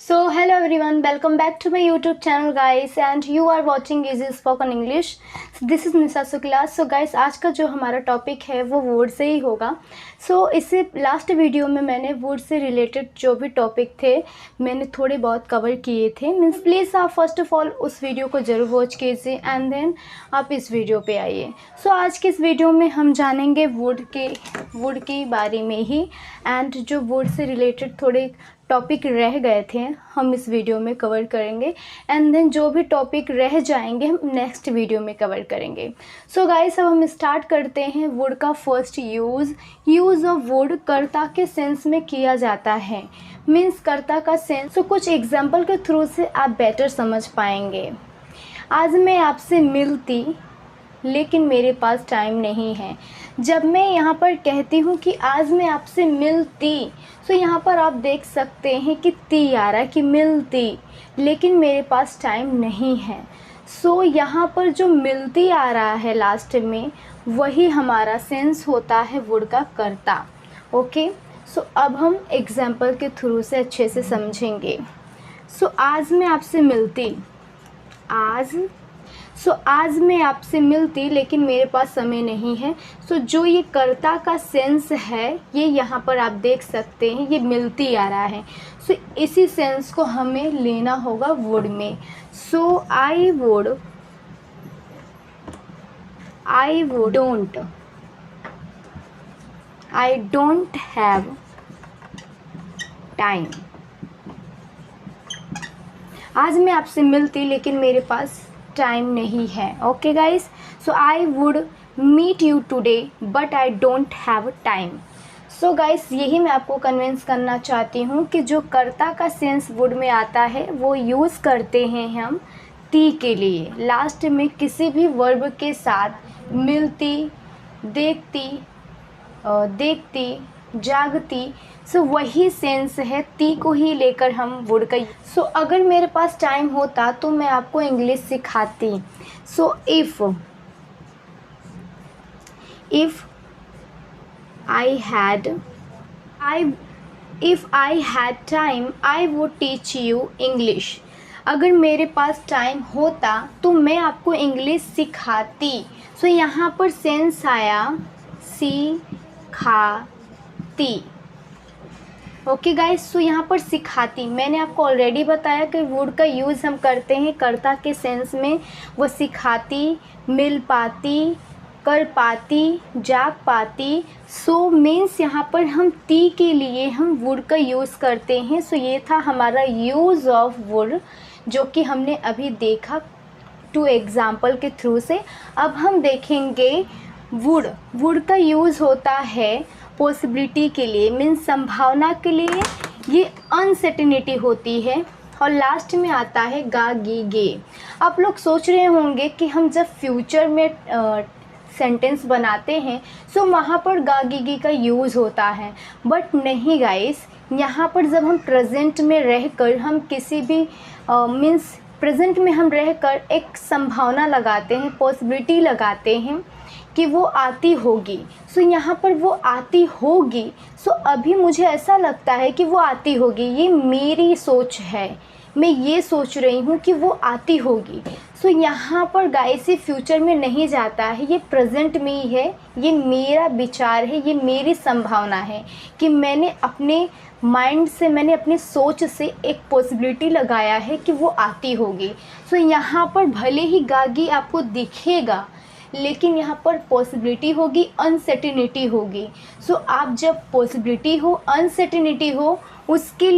So hello everyone, welcome back to my YouTube channel guys and you are watching Easy Spoken English. So this is Nisha Shukla. So guys, आज का जो हमारा topic है वो word से ही होगा. इससे लास्ट वीडियो में मैंने वर्ड से रिलेटेड जो भी टॉपिक थे मैंने थोड़े बहुत कवर किए थे. मीन्स प्लीज़ आप फर्स्ट ऑफ ऑल उस वीडियो को ज़रूर वॉच कीजिए एंड देन आप इस वीडियो पे आइए. आज के इस वीडियो में हम जानेंगे वर्ड के बारे में ही एंड जो वर्ड से रिलेटेड थोड़े टॉपिक रह गए थे हम इस वीडियो में कवर करेंगे एंड देन जो भी टॉपिक रह जाएंगे हम नेक्स्ट वीडियो में कवर करेंगे. गाइस, अब हम स्टार्ट करते हैं. वर्ड का फर्स्ट यूज़ ऑफ वर्ड कर्ता के सेंस में किया जाता है. मीन्स कर्ता का सेंस. कुछ एग्जाम्पल के थ्रू से आप बेटर समझ पाएंगे. आज मैं आपसे मिलती लेकिन मेरे पास टाइम नहीं है. जब मैं यहाँ पर कहती हूँ कि आज मैं आपसे मिलती, यहाँ पर आप देख सकते हैं कि ती आ रहा है कि मिलती लेकिन मेरे पास टाइम नहीं है. यहाँ पर जो मिलती आ रहा है लास्ट में वही हमारा सेंस होता है वर्ड का कर्ता. ओके, अब हम एग्जाम्पल के थ्रू से अच्छे से समझेंगे. आज मैं आपसे मिलती, आज मैं आपसे मिलती लेकिन मेरे पास समय नहीं है. जो ये कर्ता का सेंस है ये यहाँ पर आप देख सकते हैं, ये मिलती आ रहा है. इसी सेंस को हमें लेना होगा वर्ड में. आई डोंट हैव टाइम. आज मैं आपसे मिलती लेकिन मेरे पास टाइम नहीं है. Okay guys, I would meet you today but I don't have time. Guys, यही मैं आपको कन्विंस करना चाहती हूँ कि जो कर्ता का सेंस वर्ड में आता है वो यूज़ करते हैं हम ती के लिए. लास्ट में किसी भी वर्ब के साथ मिलती, देखती, जागती, वही सेंस है. ती को ही लेकर हम वर्ड का अगर मेरे पास टाइम होता तो मैं आपको इंग्लिश सिखाती. If I had time I would teach you English. अगर मेरे पास टाइम होता तो मैं आपको इंग्लिश सिखाती. यहाँ पर सेंस आया सिखाती. ओके गाइस, यहाँ पर सिखाती मैंने आपको ऑलरेडी बताया कि वर्ड का यूज़ हम करते हैं कर्ता के सेंस में. वो सिखाती, मिल पाती, कर पाती, जाग पाती. मीन्स यहाँ पर हम ती के लिए हम वर्ड का यूज़ करते हैं. ये था हमारा यूज़ ऑफ वर्ड जो कि हमने अभी देखा 2 एग्जाम्पल के थ्रू से. अब हम देखेंगे वर्ड का यूज़ होता है पॉसिबिलिटी के लिए. मीन्स संभावना के लिए. ये अनसर्टेनिटी होती है. और लास्ट में आता है गा गी गे. आप लोग सोच रहे होंगे कि हम जब फ्यूचर में सेंटेंस बनाते हैं वहाँ पर गा गी गी का यूज़ होता है. बट नहीं गाइस, यहाँ पर जब हम प्रेजेंट में रहकर हम किसी भी मीन्स प्रेजेंट में हम रहकर एक संभावना लगाते हैं, पॉसिबिलिटी लगाते हैं कि वो आती होगी. यहाँ पर वो आती होगी. अभी मुझे ऐसा लगता है कि वो आती होगी. ये मेरी सोच है, मैं ये सोच रही हूँ कि वो आती होगी. यहाँ पर गाइस ये फ्यूचर में नहीं जाता है, ये प्रेजेंट में ही है. ये मेरा विचार है, ये मेरी संभावना है कि मैंने अपने माइंड से, मैंने अपनी सोच से एक पॉसिबिलिटी लगाया है कि वो आती होगी. यहाँ पर भले ही गागी आपको दिखेगा लेकिन यहाँ पर पॉसिबिलिटी होगी, अनसर्टेनिटी होगी. आप जब पॉसिबिलिटी हो, अनसर्टेनिटी हो, उसके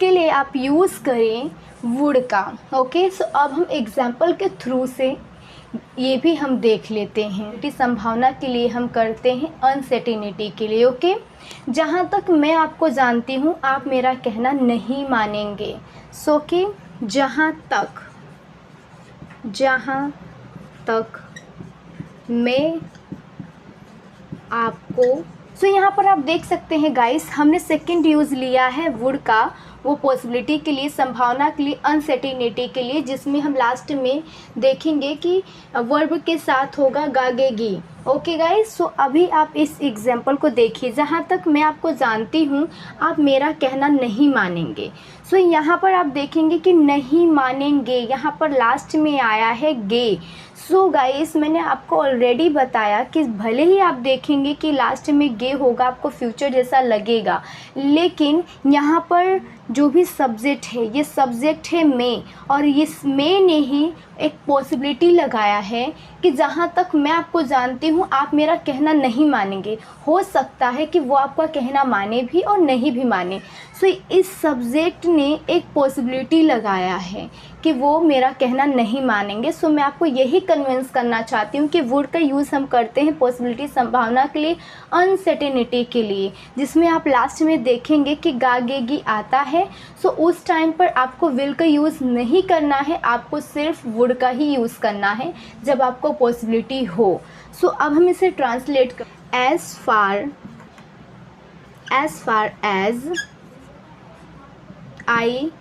लिए आप यूज़ करें वुड का. ओके, अब हम एग्जाम्पल के थ्रू से ये भी हम देख लेते हैं कि संभावना के लिए हम करते हैं, अनसर्टेनिटी के लिए. ओके, जहाँ तक मैं आपको जानती हूँ आप मेरा कहना नहीं मानेंगे. कि जहाँ तक मैं आपको यहाँ पर आप देख सकते हैं गाइस, हमने सेकंड यूज़ लिया है वुड का वो पॉसिबिलिटी के लिए, संभावना के लिए, अनसर्टेनिटी के लिए, जिसमें हम लास्ट में देखेंगे कि वर्ब के साथ होगा गागेगी। ओके गाइस, सो अभी आप इस एग्जाम्पल को देखिए। जहाँ तक मैं आपको जानती हूँ आप मेरा कहना नहीं मानेंगे। सो यहाँ पर आप देखेंगे कि नहीं मानेंगे, यहाँ पर लास्ट में आया है गे। सो गाइस, मैंने आपको ऑलरेडी बताया कि भले ही आप देखेंगे कि लास्ट में गे होगा, आपको फ्यूचर जैसा लगेगा, लेकिन यहाँ पर जो भी सब्जेक्ट है, ये सब्जेक्ट है मैं, और इस मैं ने ही एक पॉसिबिलिटी लगाया है कि जहाँ तक मैं आपको जानती हूँ आप मेरा कहना नहीं मानेंगे। हो सकता है कि वो आपका कहना माने भी और नहीं भी माने। सो इस सब्जेक्ट ने एक पॉसिबिलिटी लगाया है कि वो मेरा कहना नहीं मानेंगे। सो मैं आपको यही कन्विंस करना चाहती हूँ कि वुड का यूज़ हम करते हैं पॉसिबिलिटी, संभावना के लिए, अनसर्टेनिटी के लिए, जिसमें आप लास्ट में देखेंगे कि गागेगी आता है। सो उस टाइम पर आपको विल का यूज़ नहीं करना है, आपको सिर्फ वुड का ही यूज़ करना है जब आपको पॉसिबिलिटी हो। सो अब हम इसे ट्रांसलेट कर, as far as I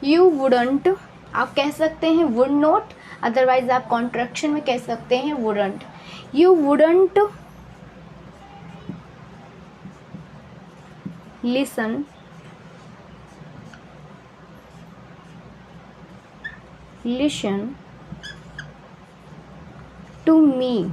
you wouldn't, आप कह सकते हैं वुड नॉट, अदरवाइज आप कॉन्ट्रैक्शन में कह सकते हैं wouldn't. You wouldn't listen to me.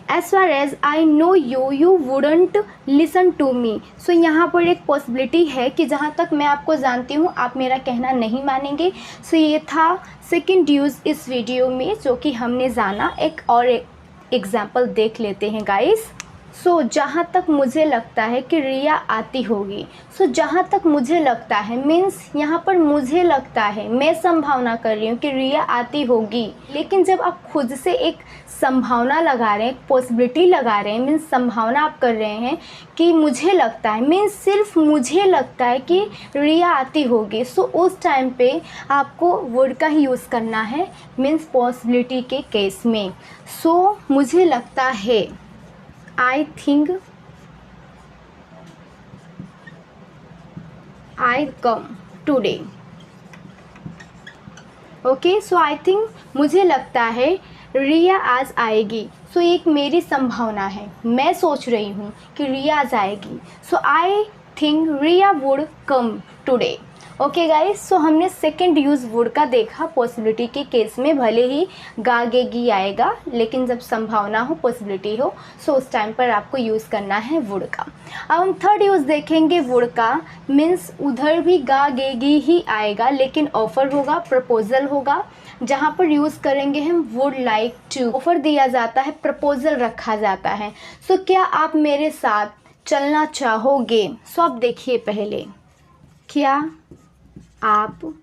As far as I know you, you wouldn't listen to me. So यहाँ पर एक पॉसिबिलिटी है कि जहाँ तक मैं आपको जानती हूँ आप मेरा कहना नहीं मानेंगे। सो ये था सेकंड यूज़ इस वीडियो में जो कि हमने जाना। एक और एग्जाम्पल देख लेते हैं गाइस। सो जहाँ तक मुझे लगता है कि रिया आती होगी। सो जहाँ तक मुझे लगता है मीन्स यहाँ पर मुझे लगता है, मैं संभावना कर रही हूँ कि रिया आती होगी। लेकिन जब आप खुद से एक संभावना लगा रहे हैं, पॉसिबिलिटी लगा रहे हैं, मीन्स संभावना आप कर रहे हैं कि मुझे लगता है, मीन्स सिर्फ मुझे लगता है कि रिया आती होगी। सो उस टाइम पे आपको वर्ड का ही यूज़ करना है, मीन्स पॉसिबिलिटी के केस में। सो मुझे लगता है, I think I come today. Okay, so I think मुझे लगता है रिया आज आएगी। सो एक मेरी संभावना है, मैं सोच रही हूँ कि रिया आज आएगी। So I think Riya would come today. Okay guys, so हमने सेकंड यूज़ वुड का देखा पॉसिबिलिटी के केस में। भले ही गागेगी आएगा, लेकिन जब संभावना हो, पॉसिबिलिटी हो, सो उस टाइम पर आपको यूज़ करना है वुड का। अब हम थर्ड यूज़ देखेंगे वुड का। मीन्स उधर भी गागेगी ही आएगा, लेकिन ऑफ़र होगा, प्रपोजल होगा। जहाँ पर यूज़ करेंगे हम वुड लाइक टू। ऑफ़र दिया जाता है, प्रपोजल रखा जाता है। सो क्या आप मेरे साथ चलना चाहोगे? सो आप देखिए पहले, क्या आप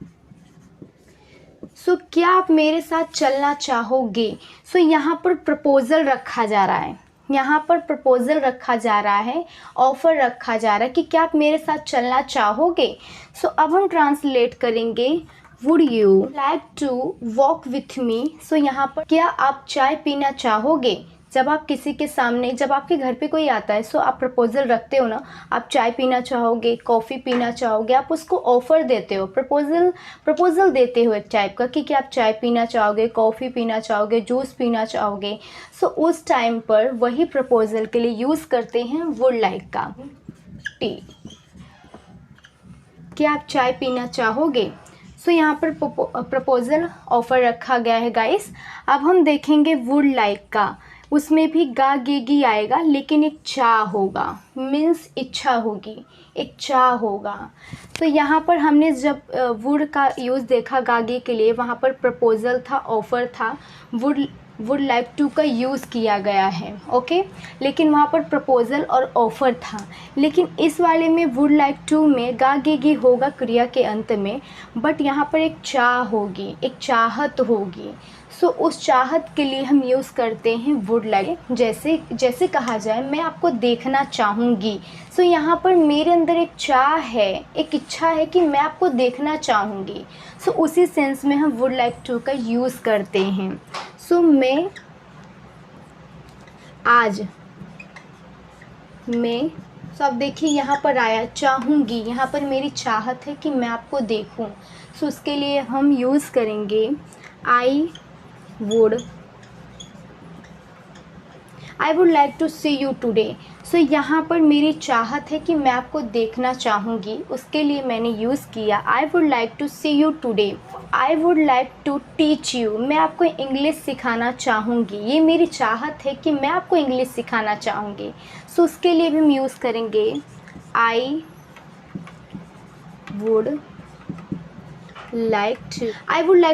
मेरे साथ चलना चाहोगे? सो यहाँ पर प्रपोजल रखा जा रहा है, यहाँ पर प्रपोजल रखा जा रहा है, ऑफ़र रखा जा रहा है कि क्या आप मेरे साथ चलना चाहोगे। सो अब हम ट्रांसलेट करेंगे, would you like to walk with me. So यहाँ पर क्या आप चाय पीना चाहोगे? जब आप किसी के सामने, जब आपके घर पे कोई आता है, सो आप प्रपोजल रखते हो ना, आप चाय पीना चाहोगे, कॉफ़ी पीना चाहोगे, आप उसको ऑफ़र देते हो, प्रपोजल देते हो एक टाइप का कि क्या आप चाय पीना चाहोगे, कॉफ़ी पीना चाहोगे, जूस पीना चाहोगे। सो उस टाइम पर वही प्रपोजल के लिए यूज़ करते हैं वुड लाइक का, टी। क्या आप चाय पीना चाहोगे? सो यहाँ पर प्रपोजल ऑफ़र रखा गया है गाइस। अब हम देखेंगे वुड लाइक का। उसमें भी गागेगी आएगा, लेकिन एक चाह होगा, मीन्स इच्छा होगी, एक चाह होगा। तो यहाँ पर हमने जब वुड का यूज़ देखा गागे के लिए, वहाँ पर प्रपोजल था, ऑफ़र था, वुड लाइक टू का यूज़ किया गया है। ओके, लेकिन वहाँ पर प्रपोजल और ऑफ़र था। लेकिन इस वाले में वुड लाइक टू में गागेगी होगा क्रिया के अंत में, बट यहाँ पर एक चाह होगी, एक चाहत होगी। सो उस चाहत के लिए हम यूज़ करते हैं वुड लाइक। जैसे कहा जाए, मैं आपको देखना चाहूँगी। सो यहाँ पर मेरे अंदर एक चाह है, एक इच्छा है कि मैं आपको देखना चाहूँगी। सो उसी सेंस में हम वुड लाइक टू का यूज़ करते हैं। सो मैं सो अब देखिए यहाँ पर आया चाहूँगी, यहाँ पर मेरी चाहत है कि मैं आपको देखूँ। सो उसके लिए हम यूज़ करेंगे I would like to see you today. So यहाँ पर मेरी चाहत है कि मैं आपको देखना चाहूँगी, उसके लिए मैंने यूज़ किया I would like to see you today. I would like to teach you, मैं आपको इंग्लिश सिखाना चाहूँगी, ये मेरी चाहत है कि मैं आपको इंग्लिश सिखाना चाहूँगी। सो उसके लिए भी हम यूज़ करेंगे I would like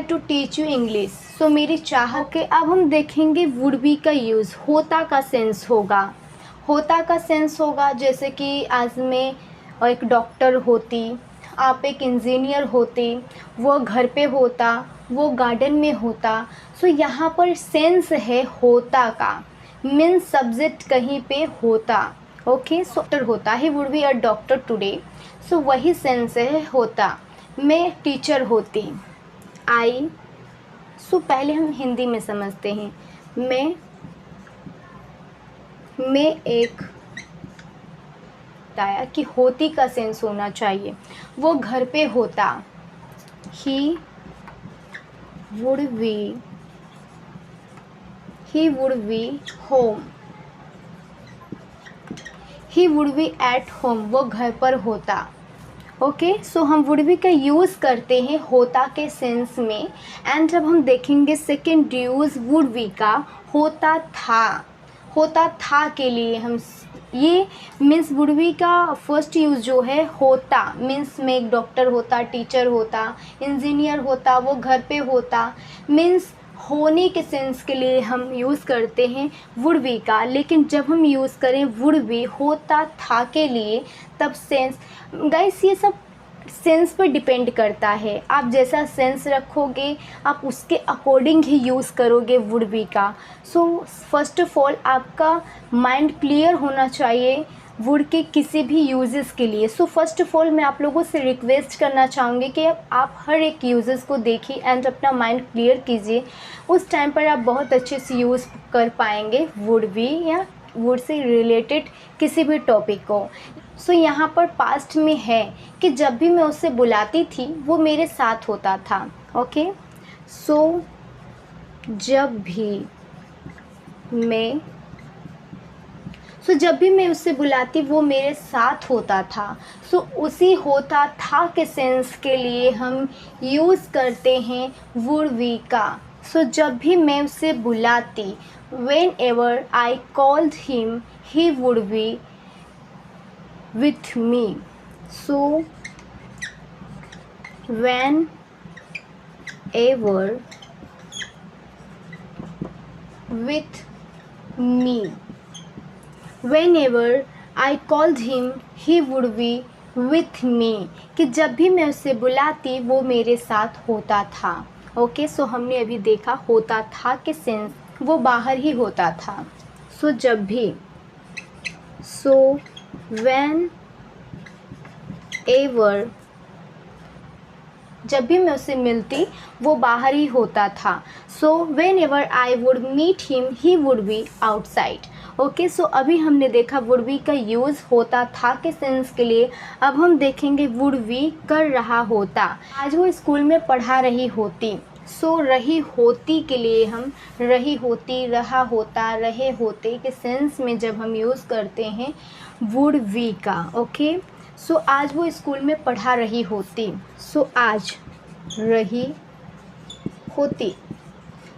to teach you English. So मेरी चाहत के अब हम देखेंगे वुड बी का यूज़, होता का सेंस होगा। होता का सेंस होगा जैसे कि आज मैं एक डॉक्टर होती, आप एक इंजीनियर होते, वो घर पे होता, वो गार्डन में होता। सो यहाँ पर सेंस है होता का, मीन्स सब्जेक्ट कहीं पे होता। ओके, सो डॉक्टर होता he would be a doctor today. So वही सेंस है होता। मैं टीचर होती आई। सो पहले हम हिंदी में समझते हैं। मैं एक बताया कि होती का सेंस होना चाहिए, वो घर पे होता he would B home, he would B at home, वो घर पर होता। ओके, सो हम वुड बी का यूज़ करते हैं होता के सेंस में। एंड जब हम देखेंगे सेकेंड यूज़ वुड बी का, होता था के लिए हम ये मीन्स वुड बी का फर्स्ट यूज़ जो है होता, मीन्स में एक डॉक्टर होता, टीचर होता, इंजीनियर होता, वो घर पे होता, मीन्स होने के सेंस के लिए हम यूज़ करते हैं वुड बी का। लेकिन जब हम यूज़ करें वुड बी होता था के लिए, तब सेंस गाइस ये सब सेंस पर डिपेंड करता है। आप जैसा सेंस रखोगे आप उसके अकॉर्डिंग ही यूज़ करोगे वुड बी का। सो फर्स्ट ऑफ ऑल आपका माइंड क्लियर होना चाहिए वुड के किसी भी यूजेस के लिए। सो फर्स्ट ऑफ ऑल मैं आप लोगों से रिक्वेस्ट करना चाहूँगी कि आप हर एक यूजेस को देखिए एंड अपना माइंड क्लियर कीजिए। उस टाइम पर आप बहुत अच्छे से यूज़ कर पाएंगे वुड बी या वुड से रिलेटेड किसी भी टॉपिक को। सो यहाँ पर पास्ट में है कि जब भी मैं उससे बुलाती थी वो मेरे साथ होता था। ओके, सो जब भी मैं उससे बुलाती वो मेरे साथ होता था। सो उसी होता था के सेंस के लिए हम यूज़ करते हैं वुड बी का। सो जब भी मैं उसे बुलाती, whenever I called him he would be with me। So whenever with me, whenever I called him he would be with me, कि जब भी मैं उसे बुलाती वो मेरे साथ होता था। ओके, सो हमने अभी देखा होता था के सेंस वो बाहर ही होता था। सो जब भी, सो व्हेन एवर, जब भी मैं उससे मिलती वो बाहर ही होता था। So whenever I would meet him he would be outside. Okay, so अभी हमने देखा वुड बी का यूज़ होता था के सेंस के लिए। अब हम देखेंगे वुड बी कर रहा होता। आज वो स्कूल में पढ़ा रही होती। सो रही होती के लिए हम रही होती, रहा होता, रहे होते के सेंस में जब हम यूज़ करते हैं वुड बी का। ओके, सो आज वो स्कूल में पढ़ा रही होती। सो आज रही होती।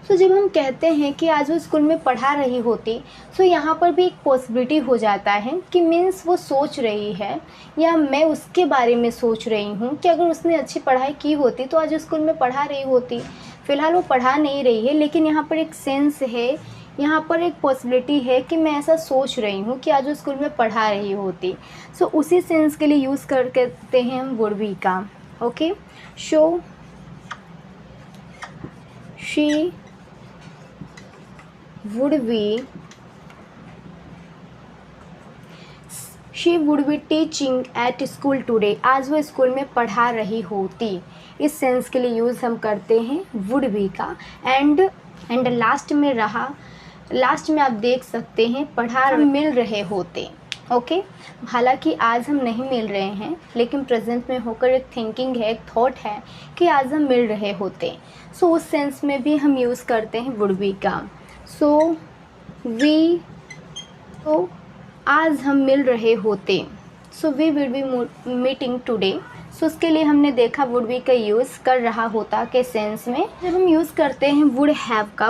सो जब हम कहते हैं कि आज वो स्कूल में पढ़ा रही होती, सो यहाँ पर भी एक पॉसिबिलिटी हो जाता है कि मीन्स वो सोच रही है या मैं उसके बारे में सोच रही हूँ कि अगर उसने अच्छी पढ़ाई की होती तो आज स्कूल में पढ़ा रही होती। फ़िलहाल वो पढ़ा नहीं रही है, लेकिन यहाँ पर एक सेंस है, यहाँ पर एक पॉसिबिलिटी है कि मैं ऐसा सोच रही हूँ कि आज वो स्कूल में पढ़ा रही होती। सो उसी सेंस के लिए यूज़ करते हैं हम वुड बी का। Okay, show she would be teaching at school today. आज वो स्कूल में पढ़ा रही होती। इस सेंस के लिए यूज़ हम करते हैं वुड बी का। एंड लास्ट में आप देख सकते हैं पढ़ा मिल रहे होते। ओके हालांकि आज हम नहीं मिल रहे हैं, लेकिन प्रेजेंट में होकर एक थिंकिंग है, एक थॉट है कि आज हम मिल रहे होते। सो उस सेंस में भी हम यूज़ करते हैं वुड बी का। सो आज हम मिल रहे होते। So we will be meeting today. So उसके लिए हमने देखा वुड बी का यूज़ कर रहा होता के सेंस में। जब हम यूज़ करते हैं वुड हैव का,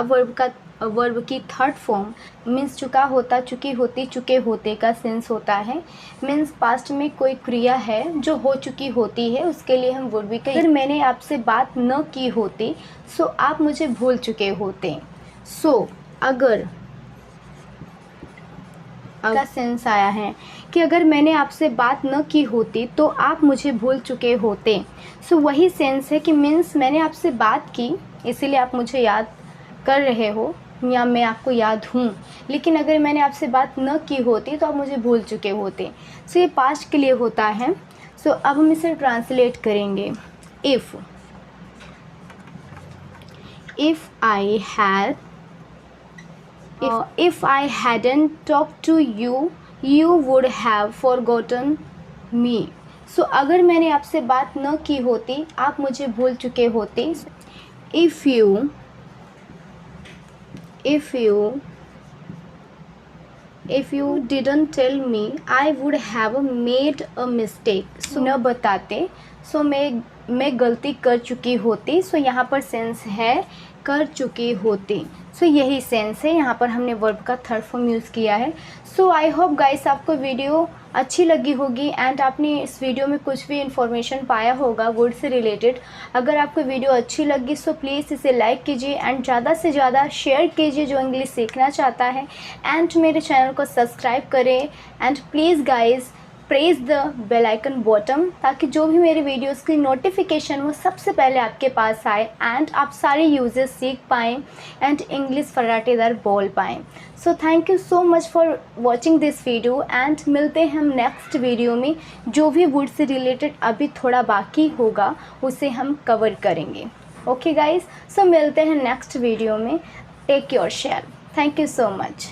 वर्ब की थर्ड फॉर्म मीन्स चुका होता, चुकी होती, चुके होते का सेंस होता है। मीन्स पास्ट में कोई क्रिया है जो हो चुकी होती है, उसके लिए हम वुड बी का। अगर मैंने आपसे बात न की होती सो आप मुझे भूल चुके होते। सो अगर का सेंस आया है कि अगर मैंने आपसे बात न की होती तो आप मुझे भूल चुके होते। सो वही सेंस है कि मीन्स मैंने आपसे बात की इसीलिए आप मुझे याद कर रहे हो या मैं आपको याद हूँ, लेकिन अगर मैंने आपसे बात न की होती तो आप मुझे भूल चुके होते। सो ये पास्ट के लिए होता है। सो अब हम इसे ट्रांसलेट करेंगे। If I hadn't talked to you, you would have forgotten me. So अगर मैंने आपसे बात न की होती आप मुझे भूल चुके होते। If you didn't tell me, I would have made a mistake. So न बताते सो मैं गलती कर चुकी होती। सो यहाँ पर सेंस है कर चुकी होती। सो यही सेंस है, यहाँ पर हमने वर्ब का थर्ड फॉर्म यूज़ किया है। सो आई होप गाइस आपको वीडियो अच्छी लगी होगी एंड आपने इस वीडियो में कुछ भी इन्फॉर्मेशन पाया होगा वर्ड से रिलेटेड। अगर आपको वीडियो अच्छी लगी सो प्लीज़ इसे लाइक कीजिए एंड ज़्यादा से ज़्यादा शेयर कीजिए जो इंग्लिश सीखना चाहता है, एंड मेरे चैनल को सब्सक्राइब करें and please guys press the bell icon bottom, ताकि जो भी मेरे वीडियोस की नोटिफिकेशन वो सबसे पहले आपके पास आए एंड आप सारे यूजेस सीख पाएँ एंड इंग्लिश फर्राटेदार बोल पाएँ। So thank you so much for watching this video and मिलते हैं हम नेक्स्ट वीडियो में। जो भी वुड से रिलेटेड अभी थोड़ा बाकी होगा उसे हम कवर करेंगे। ओके गाइज, सो मिलते हैं नेक्स्ट वीडियो में। Take your share. Thank you so much.